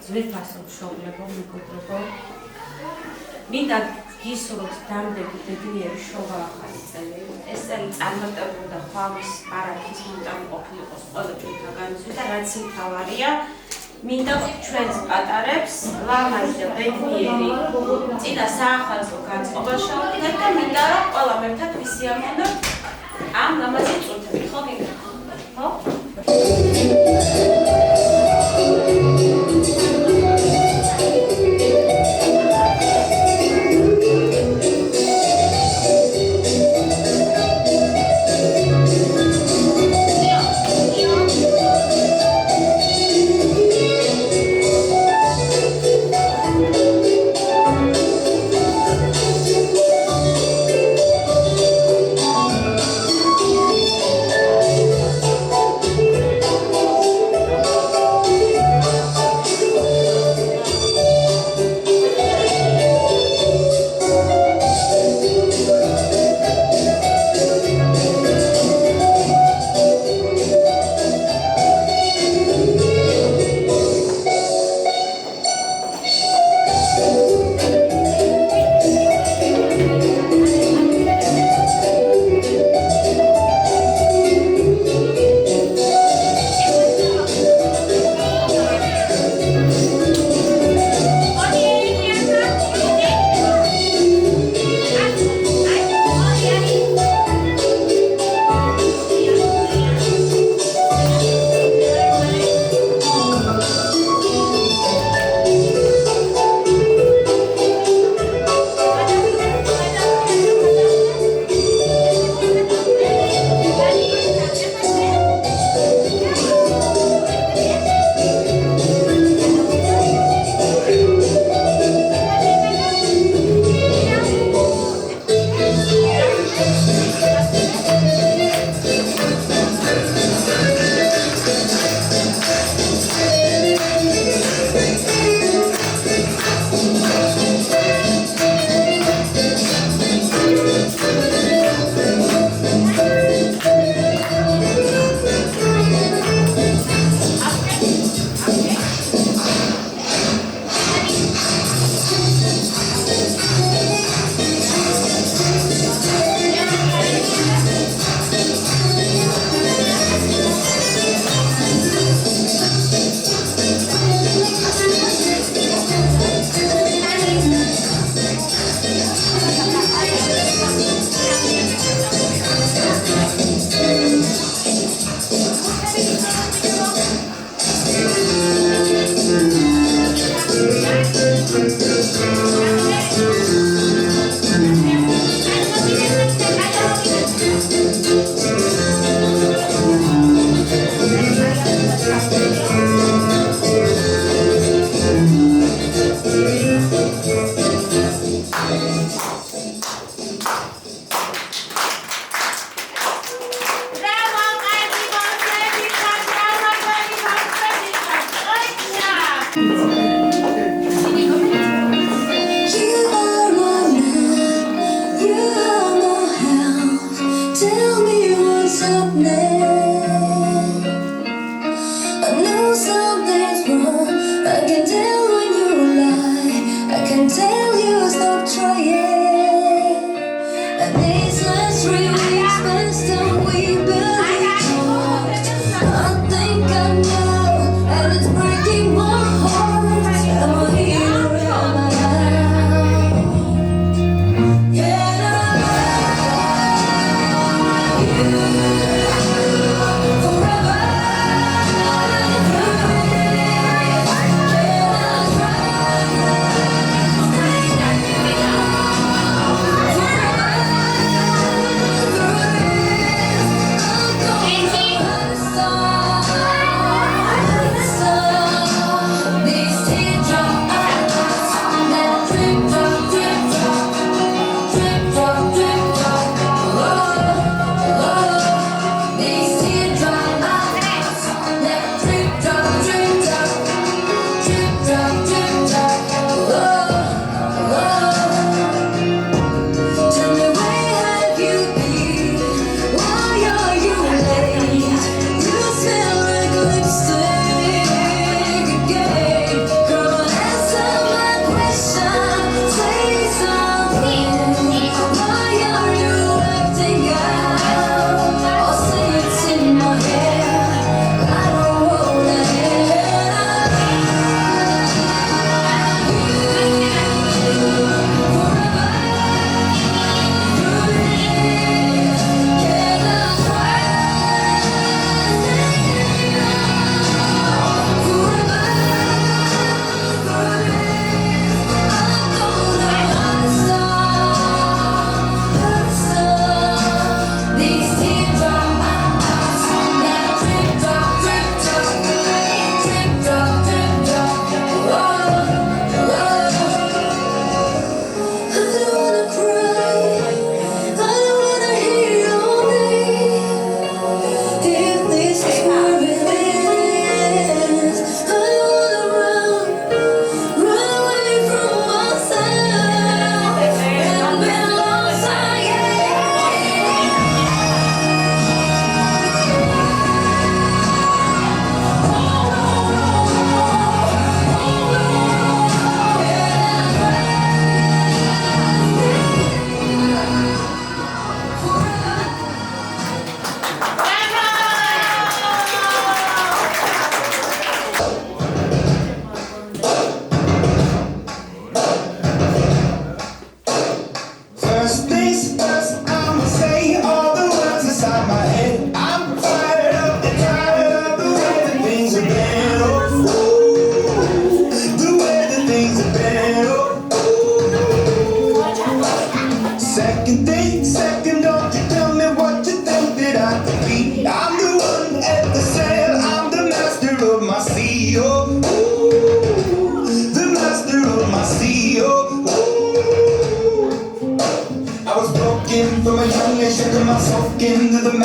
ძვირფასო მშობლებო, მეგობრებო, მინდა გისურვოთ დამდეგი ბედნიერი შოვა ახალი წელი. ეს წელი წარმატებული და ხვალის პარადის მომტანი ყოფილიყოს ყველა ჩვენთაგანისთვის და რაც მთავარია, მინდა ჩვენს პატარებს ლამაზი და ბედნიერი წინა საახალწლო განწყობა შევქმნათ და მინდა რომ ყველა მემთად ვისიამოვნოთ ამ ლამაზი წუთები, ხო გიგებთ? ხო?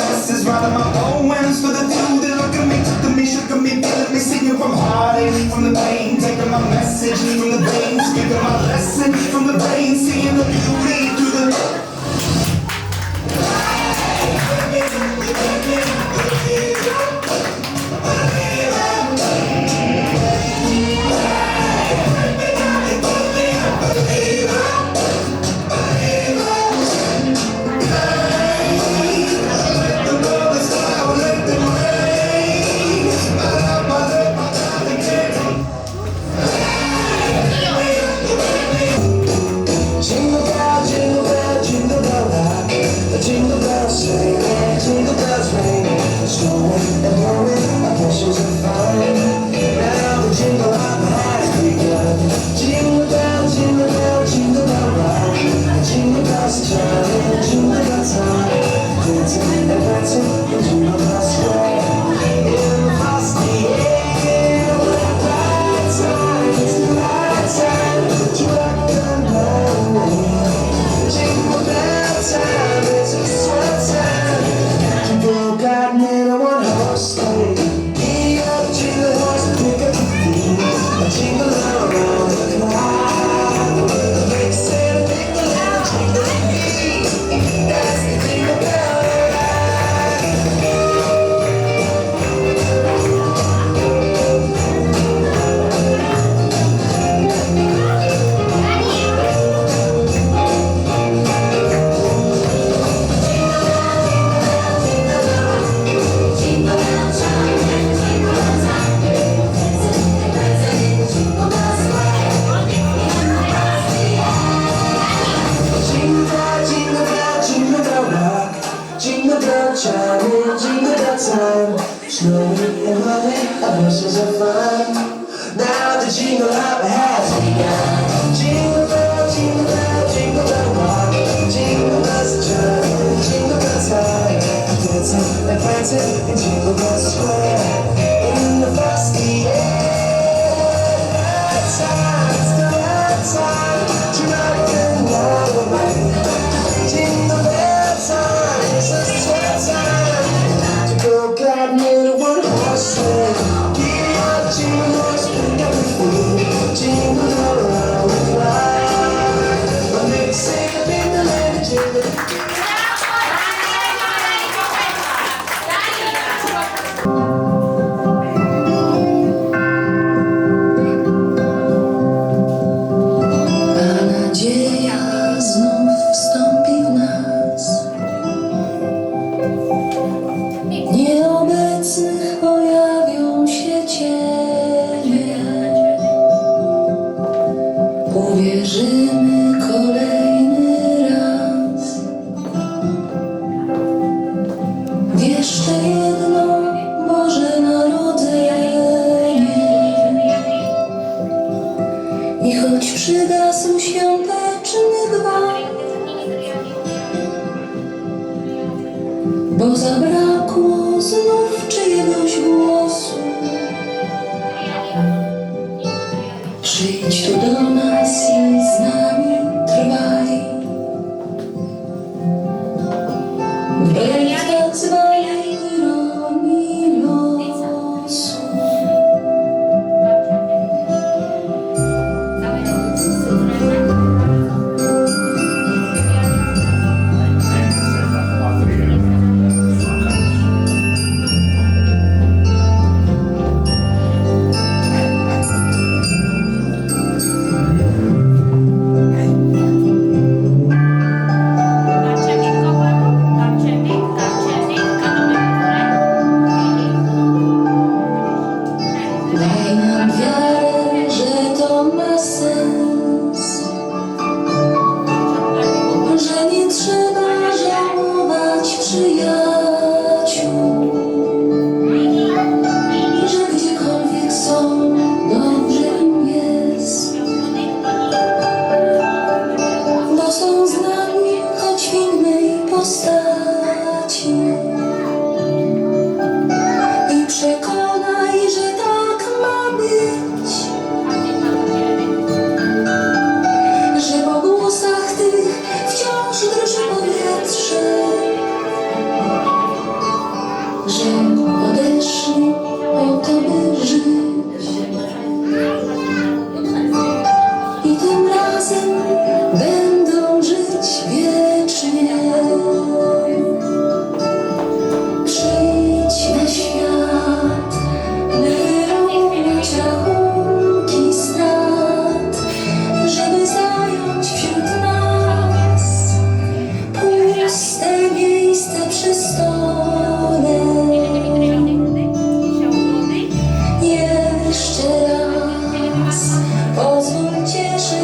masses, writing my poems for the few that look at me, took to me, shook at me, feeling me, singing from heartache, from the pain, taking my message from the veins, giving my lesson from the brain, seeing the beauty through the. Snowing and running, our horses are fun. Now the jingle hop has begun. Jingle bell, jingle bell, jingle bell rock. Jingle bells chime, jingle bells time. Dancing and prancing in Jingle Bell Square. In the frosty air, night time, it's the night time to rock and roll away. Jingle bell time, it's the sweat time to go glad near one horse sleigh. Giddy up, jingle horse, pick up the food. Jingle all around the clock. When they sing up in the land of jingle. Uwierzymy kolejny raz w jeszcze jedno Boże Narodzenie. I choć przygasł świąteczny gwar, bo zabrakło znów czyjegoś głosu, przyjdź tu do nas i z nami trwaj. Wbrew tak zwanej ironii losu.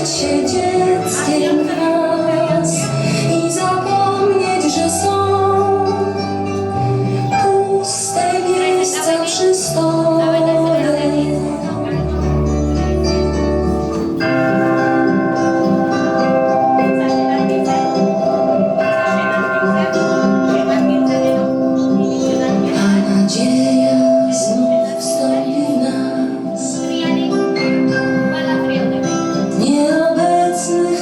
Poczuć się dzieckiem raz i zapomnieć, że są puste miejsca przy stole. A nadzieja znów wstąpi w nas. Nieobecnych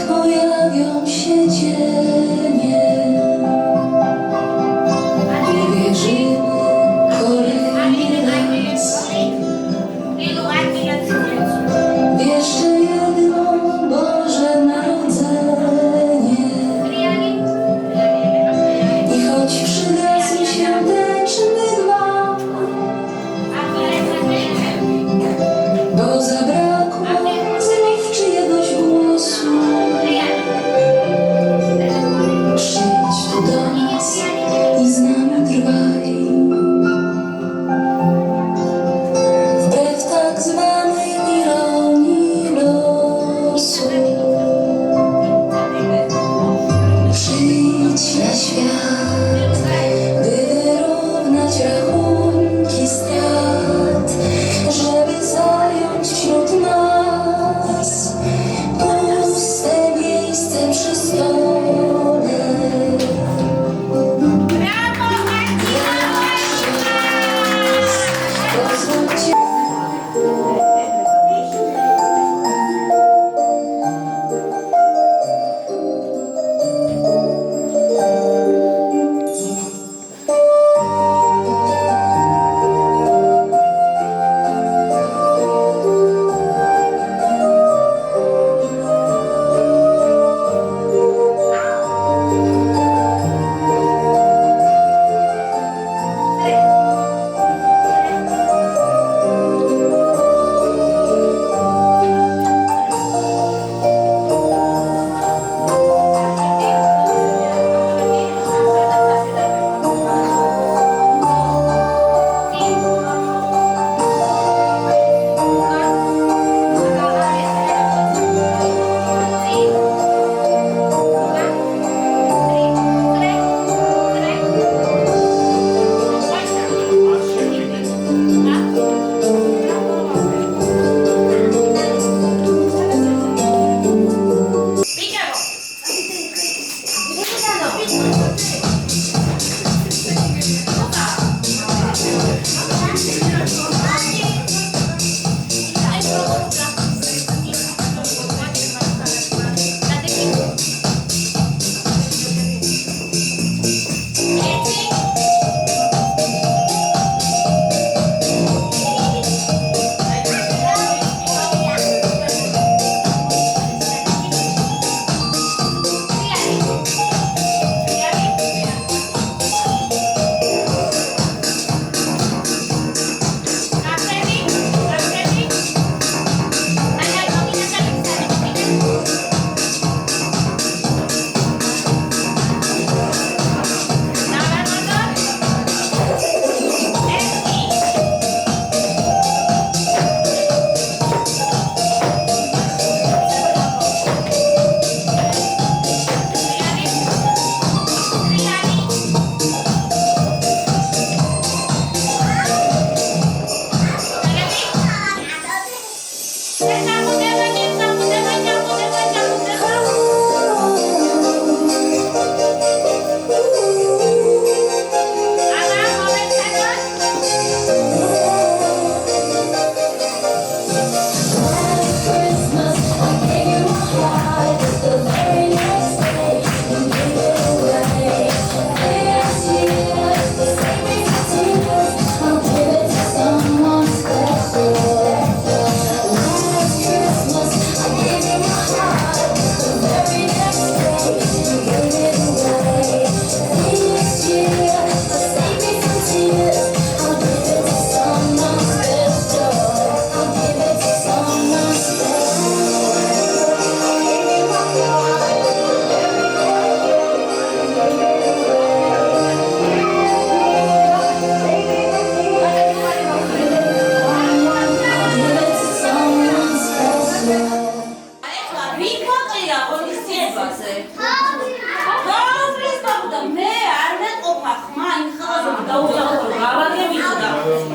თოვლის ბაბუ და მე არ მეყოფა ხმა იმ ხალხს დაუძახო გავაგე ვიხდა.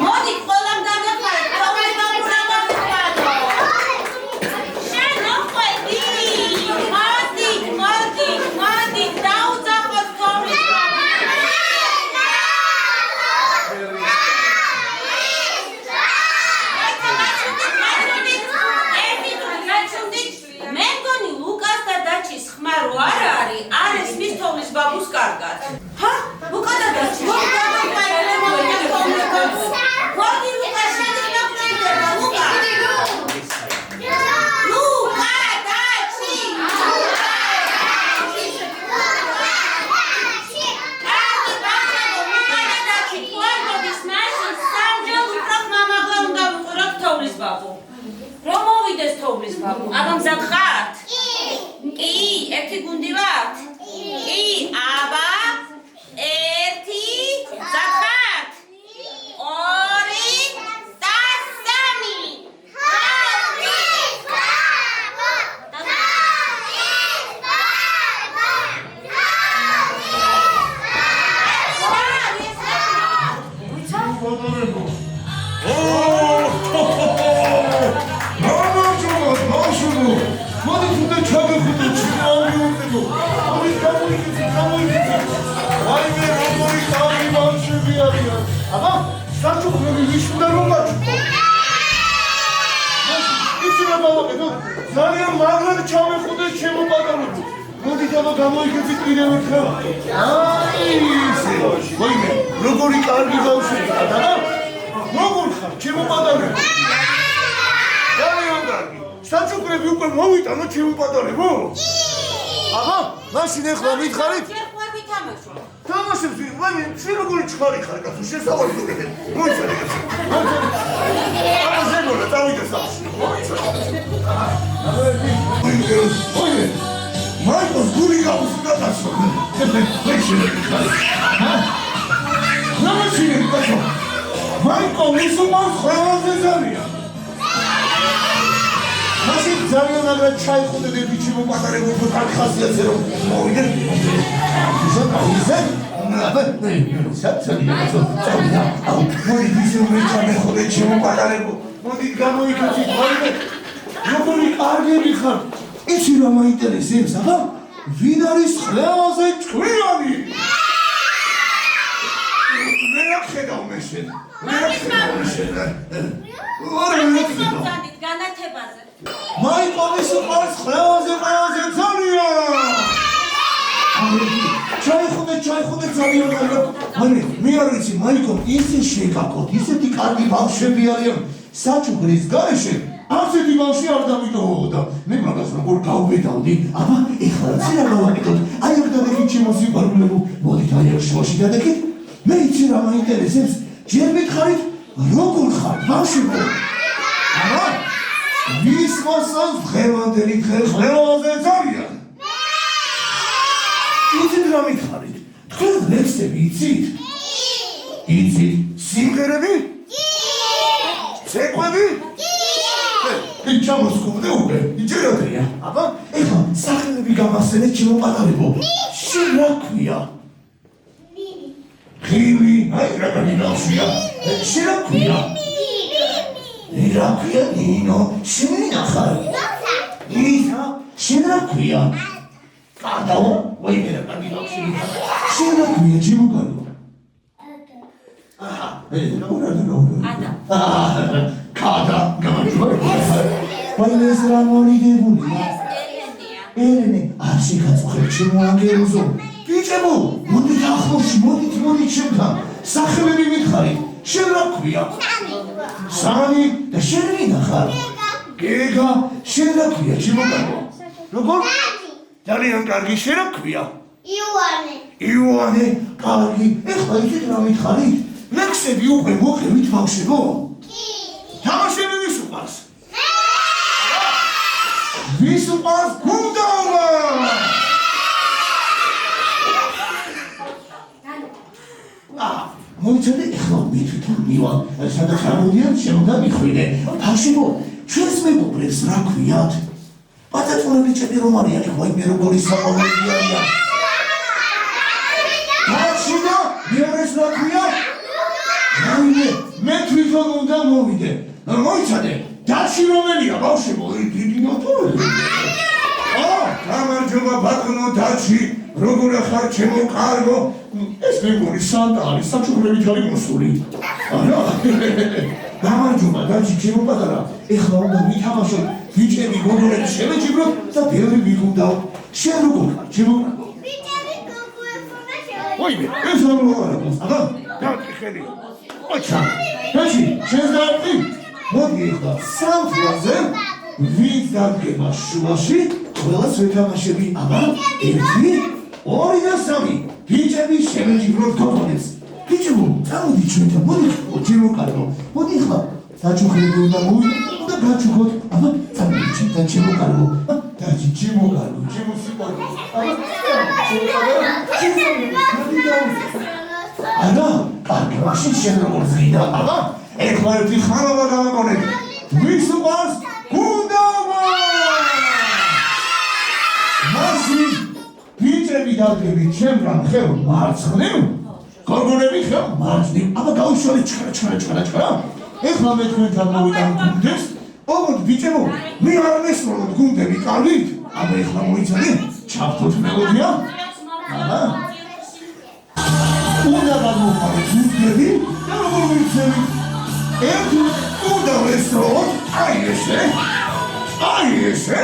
მოდი ყველამ დამეხარე თოვლის ბაბუ რა გამიხადო. შენ მოყვედი. მოდი დაუძახო თოვლის ბაბუ. მე მგონი ლუკას და დაჩის ხმა რო არ არის მის თოვლის ბაბუს კარგად. ჰა? ლუკა და დაჩი. მოდი ლუკა შედება ლუკა. ლუკა დაჩი. რომ მოვიდეს თოვლის ბაბუ. აბა მზად ხართ? კი, ერთი გუნდი ვართ? კი, აბა ერთი მზად ხართ? ორი და სამი. აბა, საჩუქრები ვიშუდა რომ გაჩუქო. იცი რა დავაკეთო? ძალიან მაგრად ჩავეხუდე ჩემო პატარებო. მოდი დავა გამოიგებთ კიდევ ერთხელ. აი ისე. მოიმე, როგორი კარგი ბავშვია და როგორ ხარ ჩემო პატარებო? ძალიან კარგი. საჩუქრები უკვე მოვიტანო ჩემო პატარებო? აბა, მაშინ ახლა მითხარით? თამაშებს ვიღმანი, შენ როგორი ჩხარი ხარ კაცო, შესავალი დუგეთე. მოიცადე კაცო. აბა ზეგონა, წავიდე სახლში. მოიცადე. მაიკოს გული გაუსულა კაცო. ვეშინე ხარი. ნამაშინე კაცო. მაიკო მისუმას ყველაზე ზარია. მაშინ ძალიან მაგრად ჩაიხუდე ბიჭი მომატარებულ ფოტოთი ხასიათზე რომ მოვიდე. ისე აბა საერთოდ წავიდა. მოდი ისე მეჩამეხოდე ჩემომატარებულ. მოდი გამოიგეთ მოიდე. როგორი კარგები ხარ. იცი რა მაინტერესებს აბა? ვინ არის ყველაზე ჭკვიანი? მე რა ხედავ მე შენ? მე რა ხედავ შენ? განათებაზე. მაიკო მისუყარს ყველაზე ძალიან. ჩაიხუდე ძალიან კარგად. მე არ ვიცი მაიკო ისე შეგაკოთ, ისეთი კარგი ბავშვები არიან საჩუქრის გარეშე. ასეთი ბავშვი არ დამიტოვოდა. მე მაგას როგორ გავვედავდი? აბა, ეხლა რა გავაკეთოთ? აი აქ დადექით ჩემო სიყვარულებო. მოდით აი აქ შუაში დადექით. მე იცი რა მაინტერესებს? ჯერ მითხარით, როგორ ხარ ბავშვებო? აბა, ვის მოსავს დღევანდელი დღე ყველაზე ძალიან? იცით რა მითხარით? თქვენ ლექსები იცით? იცით სიმღერები? ცეკვები? ჩამოსკოვდე უკვე, იჯერადია. აბა, ეხლა სახელები გამახსენეთ ჩემოპატარებო. შენ რა ქვია? ხიმი, აი რა გამიგავშია. შენ რა ქვია? რა ქვია ნინო? შენ ნახარ? ისა, შენ რა ქვია? კადაო, ვაიმე რა გამიგავშია. შენ რა ქვია ჩემოპატარო? კადა გამარჯობა. ვაიმე ეს რა მორიდებულია? ელენე, არ შეგაწუხებ ჩემო ანგელოზო. ბიჭებო, მოდით ახლოში, მოდით ჩემთან. სახელები მითხარით. შენ რა ქვია? სამანი და შენ ვინ ხარ? გეგა, შენ რა ქვია ჩემო? როგორ? ძალიან კარგი, შენ რა ქვია? იოანე, კარგი. ეხლა იცით რა მითხარით? ლექსები უკვე მოყევით ბავშვებო? თამაშები ვის უყვარს? ვის უყვარს გუნდაობა? მოიცადე, ეხლა მე თვითონ მივალ, სადაც ამოდიან შემოდა მიხვიდე. ბავშვებო, ჩვენს მეგობრებს რა ქვიათ? პატაწონები ბიჭები რომ არიან, ვაი მე როგორი საყვარელი არიან. გაჩინა, მეორეს რა ქვია? რაიმე, მე თვითონ უნდა მოვიდე. მოიცადე, დაში რომელია, ბავშვებო, დიდი მოთხოვნა. გამარჯობა ბატონო დაში, როგორ ახარ ჩემო კარგო? ეს მეგონი სანტა არის, საჩუქრებით არის მოსული. არა, გამარჯობა დაში, ჩემო პატარა. ეხლა უნდა ვითამაშოთ, ბიჭები გოგონები შევეჭიბროთ და ბევრი ვიგუნდავ. შენ როგორ ხარ, ჩემო? ვაიმე, ეს არ მოყარებს, აბა, დავტიხელი. ოჩა, დაში, შენს დაარტყი? მოდი ეხლა სამთვაზე ვინც დადგება შუაში, ყველას ვეთამაშები, აბა, 1, 2 და 3. ბიჭები შევეჭიბროთ გოგონებს. ბიჭებო, წამოდი ჩვენთან, მოდი, ჩემო კარგო. მოდი ეხლა საჩუქრები უნდა მოვიდეთ და გაჩუქოთ. აბა, წამოდი ჩვენთან, ჩემო კარგო. დაჭი, ჩემო კარგო, ჩემო სიყვარული. აბა, არა, კარგი, მაშინ შენ როგორ ზრიდა, აბა, ეხლა ერთი ხანობა გამაგონეთ. ვის უყვარს გუნდავა? მაშინ ბიჭები დადგები ჩემთან ხელ მარცხნივ, გოგონები ხელ მარჯვნივ. აბა გავიშალეთ ჩქარა. ეხლა მე თქვენთან მოვიტან გუნდებს. ოღონდ ბიჭებო, მე არ მესმოლოთ გუნდები კარგით? აბა ეხლა მოიცადე, ჩავთოთ მელოდია. აბა უნდა გამოვყავოთ გუნდები და როგორ ვიცები? ერთი უნდა ვესწროთ, აი ესე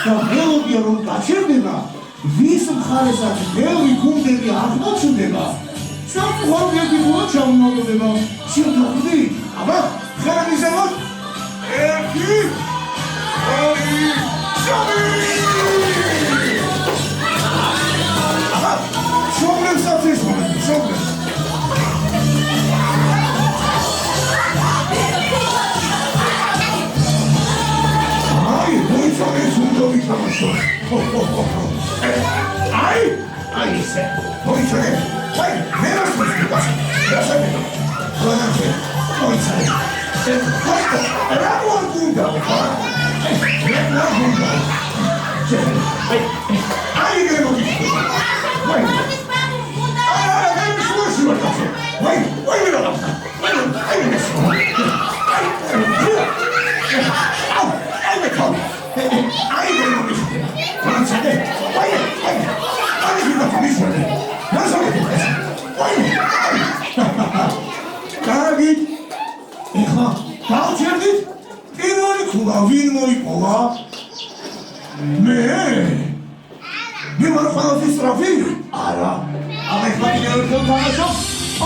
და მელოდია რომ გაჩერდება, ვის მხარესაც ბევრი გუნდები აღმოჩნდება, სამყაროები უნდა ჩამოაგდება. შევთანხმდი? აბა, ხელი მიზემოთ. 1, 2, 3. აბა, შოვლენსაც ეს მომენტი, შოვლენ. ეს უნდა ვითამაშო. აი ესე. მოიცადე. ვაი, მე რა შეგვიძლია? რა შეგვიძლია? ყველანაირ. მოიცადე. რა გუნდა? რა გუნდა? აი გემოდი. ვაი. აი შუაში ვარ. ვაი რა. აი აი გემოდი. მოიცადე. ვაი. აი გემოდი. რა შეგვიძლია? ვაი. კარგი. ეხლა გავჩერდით პირველი ქულა ვინ მოიპოვა? მე ვარ ყველაზე სწრაფი? არა. აბა ეხლა კიდევ ერთხელ თამაშობ.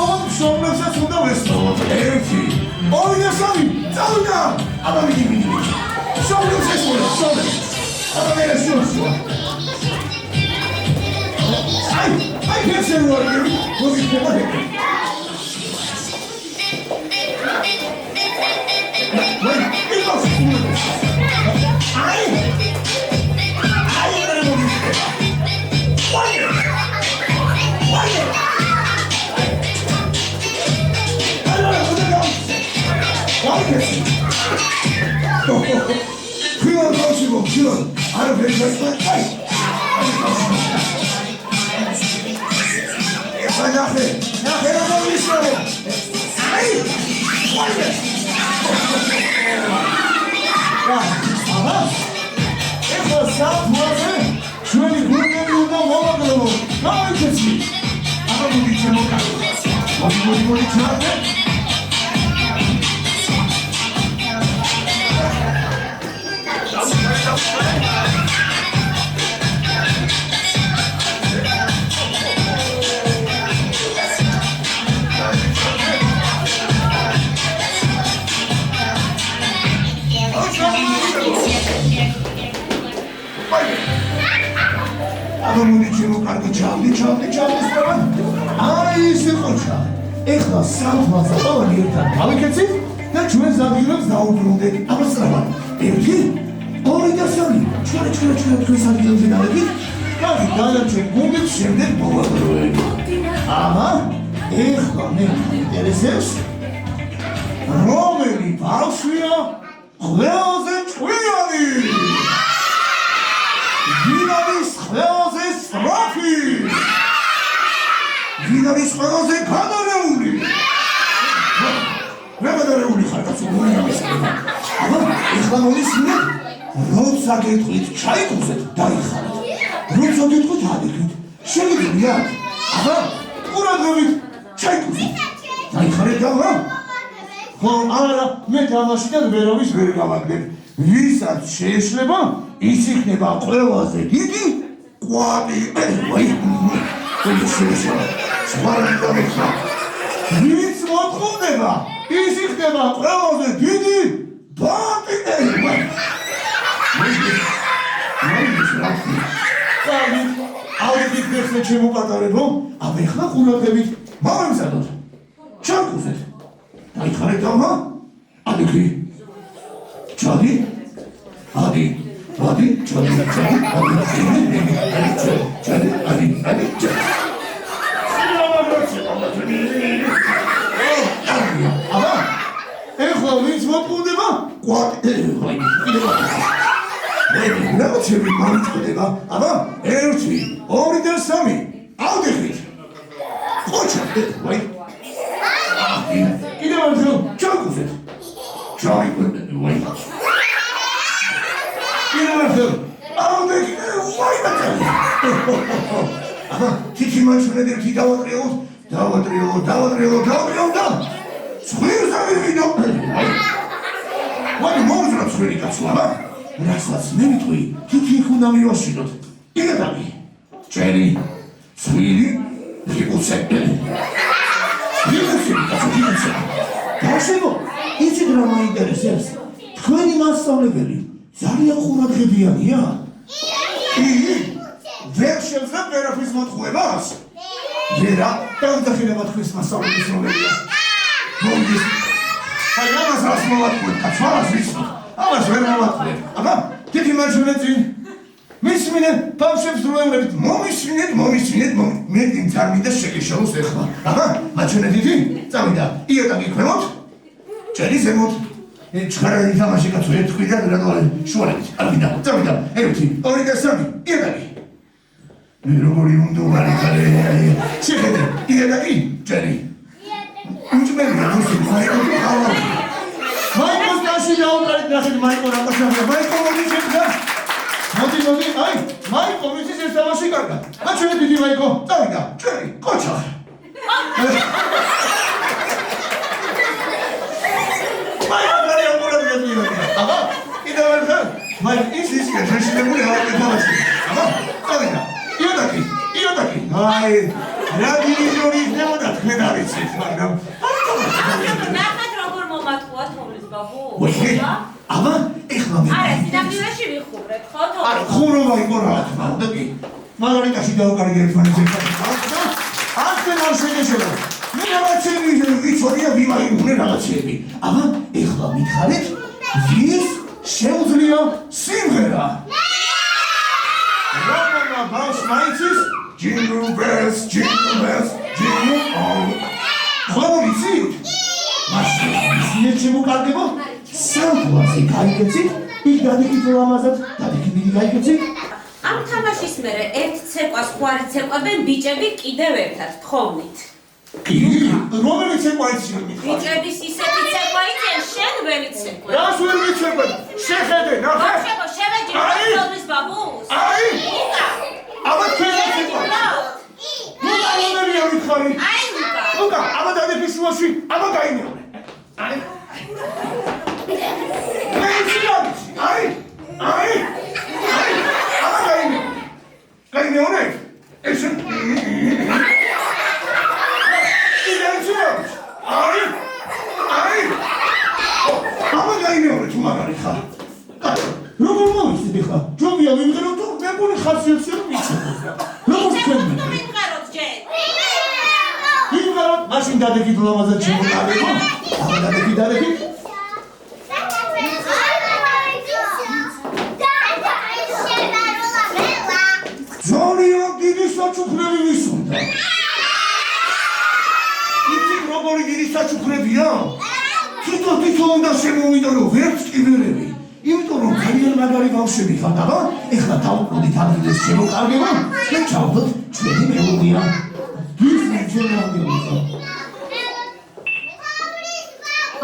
ოღონდ მშობლებსაც უნდა ვესწავლოთ. 1, 2 და 3. წავიდა. აბა მიდი. მშობლებს ესწავლეთ, მშობლებს. აბა მე შევსვა. აი გესენ ვარ. მოდი ხებადე. ეხლა სამთვაზე ყველანი ერთად გავიქეცით და ჩვენს ადგილებს დაუბრუნდეთ. აბა სწრაფად. 1, 2 და 3. ჩვენ თქვენს ადგილებზე დავედით. კარგი, გადარჩენ გუნდებს შემდეგ მოვაგროვებთ. აბა, ეხლა მე ინტერესებს რომელი ბავშვია ყველაზე ჭკვიანი? ვინ არის ყველაზე გადარეული? მე გადარეული ხარ კაცო, მოი ამისება. აბა, ეხლა მომისმინეთ, როცა გეტყვით ჩაიკუზეთ, დაიხარეთ. როცა გეტყვით ადექით, შეგიძლია. აბა, ყურადღებით ჩაიკუზეთ. დაიხარეთ გავა? ხო, არა, მე თამაშიდან ვერავის ვერ გავაგდებ. ვისაც შეეშლება, ის იქნება ყველაზე დიდი კვალი. ვაი, შეეშლება. სხვა რა გამიხსნა. ვინც მოწყდება, ის იქნება ყველაზე დიდი ბატი. ავიდით მეხლე შემოპატარებო, აბა ეხლა ყურადღებით მოვემზადოთ. ჩავკუზეთ. დაიხარეთ გამა? ადიქი. ჩადი? ადი, ჩადი, აბა, ეხლა ვინც მოპყუდება? კვატი, ვაი, რაღაცები მომწყდება. აბა, 1, 2 და 3. ავდიხით. ყოჩა, ვაი. კიდევ ერთხელ ჩავკუზეთ. ვაი. კიდევ ერთხელ. ავდიხით, ვაი ბატონო. აბა, თითი მაჩვენებდი დავატრიალოთ და ცხვირს ავივიდო. ვაი, მოვზრა ცხვირი კაცო, აბა. რასაც მე ვიტყვი, თითი იქ უნდა მივაშინოთ. იგადაგი. ჭერი, ცხვირი, რიკუცე. ბავშვებო, იცით რა მაინტერესებს? თქვენი მასწავლებელი ძალიან ყურადღებიანია? კი, ვერ შევძლებ ვერაფრის მოტყუებას? ვერა, დაუდახილება თქვენს მასწავლებლის რომელია. მოგდის. აი, ამას რას მოვატყუეთ, კაცო, ამას ვიცნობ. ამას ვერ მოვატყუეთ. აბა, თითი მაჩვენე წინ. მისმინე, ბავშვებს როევრებით, მომისმინეთ, მე იმ წარმინდა შეგეშალოს ეხლა. აბა, მაჩვენე თითი, წავიდა, იოტაკი ქვემოთ, ჭერი ზემოთ. ჩხარა ითამაში კაცო, ერთქვი და შუალებით, წავიდა, 1, 2 და 3, იოტაკი. მე როგორი უნდობარი ხარ, შეხედე, იოტაკი, ჭერი. უჭმელია, მოსული, მაიკოს დაში დაუყარეთ, ნახეთ, მაიკო რა კაცია, მაიკო მოდი შედგა. მოდი, აი, მაიკო ვიცის ეს თამაში კარგა. აჩვენე დიდი მაიკო, წავიდა, ჭერი, ყოჩა. მაიკო გარი ამორაგებია. აბა, კიდევ ერთხელ, მაიკო ის შეშლებული ავაკე თამაში. აბა, წავიდა, იოტაკი. აი, რა დირიჟორი იქნებოდა თქვენ არიცით, მაგრამ ნახეთ როგორ მომატყუა თოვლის ბაბუ. აბა, ეხლა მე. არა, სინამდვილეში ვიხურეთ, ხო თოვლის? არა, ხურობა იყო რა თქმა უნდა კი. მაგალითაში დავუკარგე ერთმანეთს ერთად. ასე არ შეგეშალა. მე რაღაცები ვიცოდია ვიმაინუნე რაღაცები. აბა, ეხლა მითხარით, ვის შეუძლია სიმღერა? რა ბავშვ მაიცის? Jingle bells, jingle all. ხლობიცით? მაშინ ისინი შემოკარგებო? სამკლასი გაიგეცით? იქ დადიქით ლამაზად, დადიქით გაიგეცით? ამ თამაშის მერე ერთ ცეკვას ხوارი ცეკვებენ ბიჭები კიდევ ერთად თხოვნით. კი, რომელი ცეკვა იციან მითხარ? ბიჭების ისეთი ცეკვა იციან, შენ ველი ცეკვა. რას ვერ ვიცებენ? შეხედე, ნახე. ბავშვებო, შევეჯერეთ თოვლის ბაბუს. აი! უკა. აბა თქვენ ცეკვა. ნუ დაიმერია მითხარი. აი, უკა. უკა, აბა დადექის შუაში, აბა გაიმეორე. აი. მე ვიცი, აი! აბა გაიმეორე. ეს აბა გაიმეორე თუ მაგარი ხარ. როგორ მოვიცით ხა? ჯობია ვიმღეროთ თუ მე მგონი ხასიათს არ ვიცნობ. როგორ თქვენ? ვიმღეროთ ჯერ. ვიმღეროთ, მაშინ დადექით ლამაზად შემოკარგებო. აბა დადექით. ძალიან დიდი საჩუქრები ვისუნდა. იცი როგორი დიდი საჩუქრებია? თვითონ უნდა შემოვიდა რომ ვერც კიბერები. იმიტომ რომ ძალიან მაგარი ბავშვები ხართ, აბა, ეხლა დავუკვირდით ადგილს შემოკარგება, ჩვენ ჩავდოთ ჩვენი მელოდია. ჩემი ამბიო.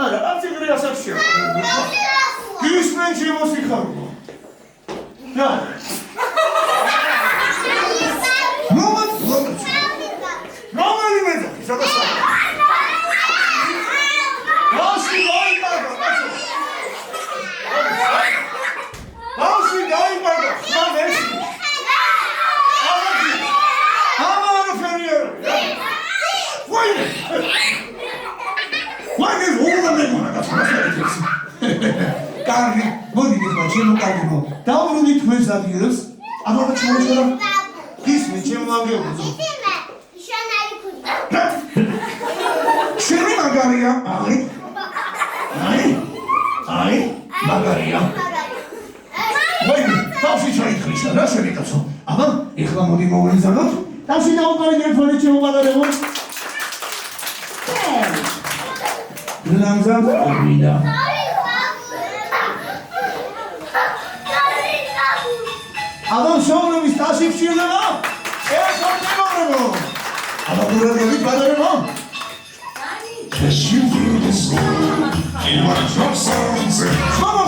არა, არცი გრიასაშია. გისმენ შემოსიხარო. რა. მომაც. რომელი მეძახი, სადაც? ბავშვი დაიბადა. ბავშვი დაიბადა. მამეში. ამარო ფერიერო. ვაიმე. ვაიმე, უგმენა გასწრაფებს. კარგი, მოდით ახლა ჩემო კარგო. დავბრუნდით თქვენს ადგილებს. აბა ჩამოშორა. ისმენ ჩემო ამბიობო. შენი მაგარია, აი, მაგარია. ვაიმე, თავში ჩაიხრიშა, რა შევიკაცო? აბა, ეხლა მოდი მოვიზარდოთ. თავში დავუყარეთ ერთმანეთს ჩემო მაგარებო. ლამზა ვიდა. აბა, შოურუმის თაში ხშირდება? ერთად მეგობრებო. აბა, გურადებით ბადარებო? As you feel the soul in my drum songs, Come on,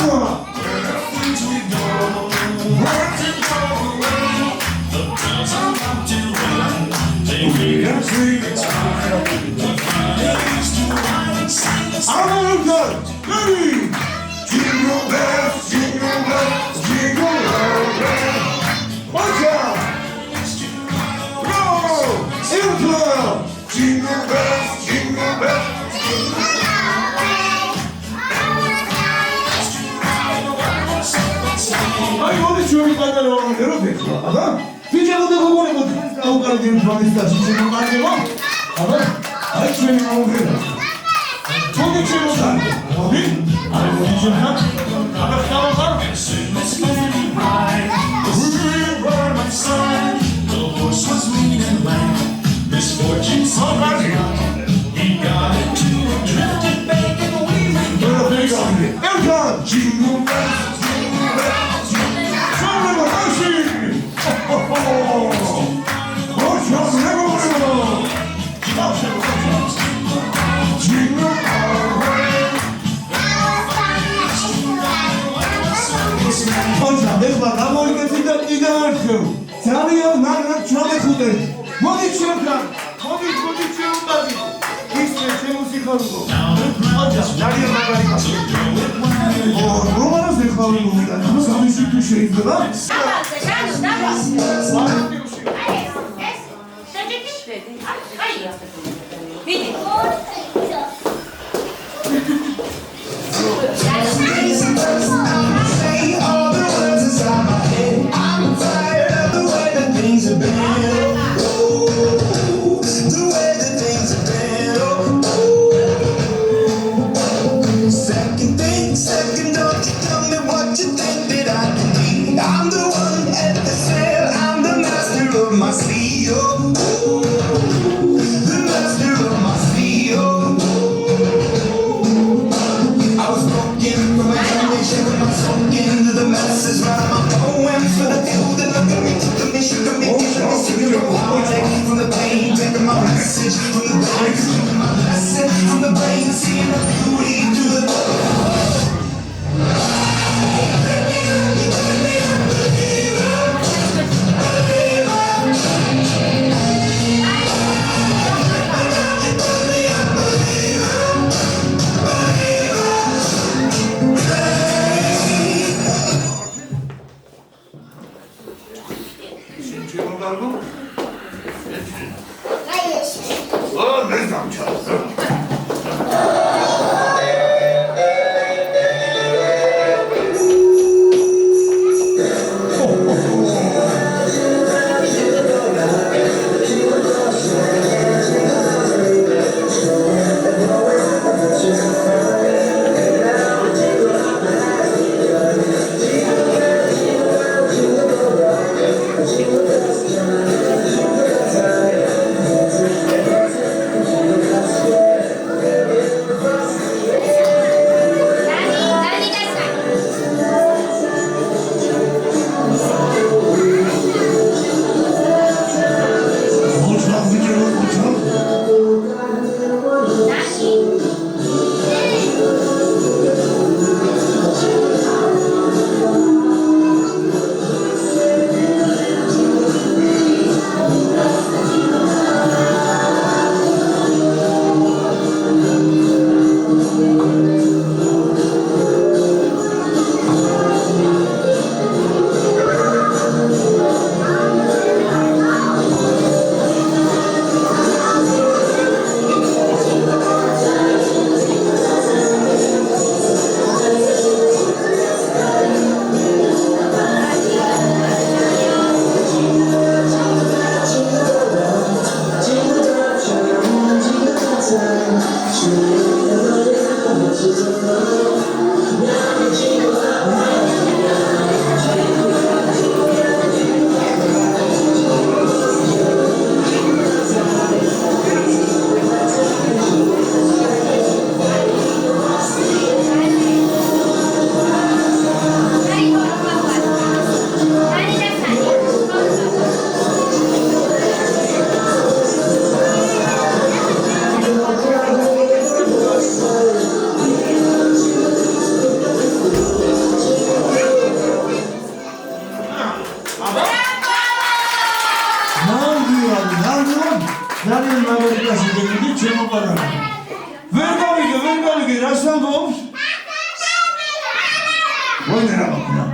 things we go, working for the way, the times I'm about to run, they will get free time, the fires to run, sing the song. I'm good. Ready? Jingle bells, jingle bells, jingle all the way. Watch out. Go. Intro. Jingle bells, jingle bells. აი მოდი ჩვენი პატარა ორგანო ვექვა, აბა? ვიჯებო და გოგონებო თქვენს გაუყარეთ ერთმანეთს და შემოგარგებო? აბა? აი ჩვენი მოუღერა. მოდი ჩემო კარგო. მოდი? აი მოდი ჩემო. აბა ხავახა? Misfortune so he got into a drifted bank and we went Elkan. jingle bells, jingle bells, jingle bells. Şöyle haşi. Hoş geldin gogonebо. Jingle all the way. Hoşça ეხლა გამოიგეთ და კიდევ ერთხელ. ძალიან მაგრამ ჩამეხუტეთ. მოდი ჩემთან. მოდი ჩემთან. ისე შემოსიხარულო. ოჯახ, ძალიან მაგარი კაცი. რომანას ეხლა მოვიდა. ამას გამისი თუ შეიძლება? აბაზე, განო, დაბა. სპარტიულში. Say all the words inside my head. I'm tired of the way that things have been. Oh, the way that things have been. Oh, second, don't you tell me what you think that I can be. I'm the one at the sail. I'm the master of my sea. Oh, the master of my sea. Oh. I was broken from my generation with my song into the masses. Writing my poems for the people that look at me, took me, shook me, giving me serial. Taking from the pain, taking my message from the brain, taking my lesson from the brain, seeing the beauty through the ჩემო კარგო. ო, მე დამჩა. ძალიან მაგარი კლასი გეკიდით ჩემო პატარა. ვერ გავიგე, რას ამბობს? ვაი რა მოკნა.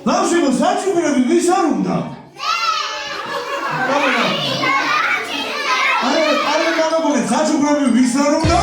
ბავშვებო, საჩუქრები ვის არ უნდა? არა, გამოგონეთ, საჩუქრები ვის არ უნდა?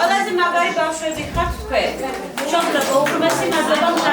ყველაზე მაგარი ბავშვები ხართ თქვენ. შობლება უფრო მეტი მადლობა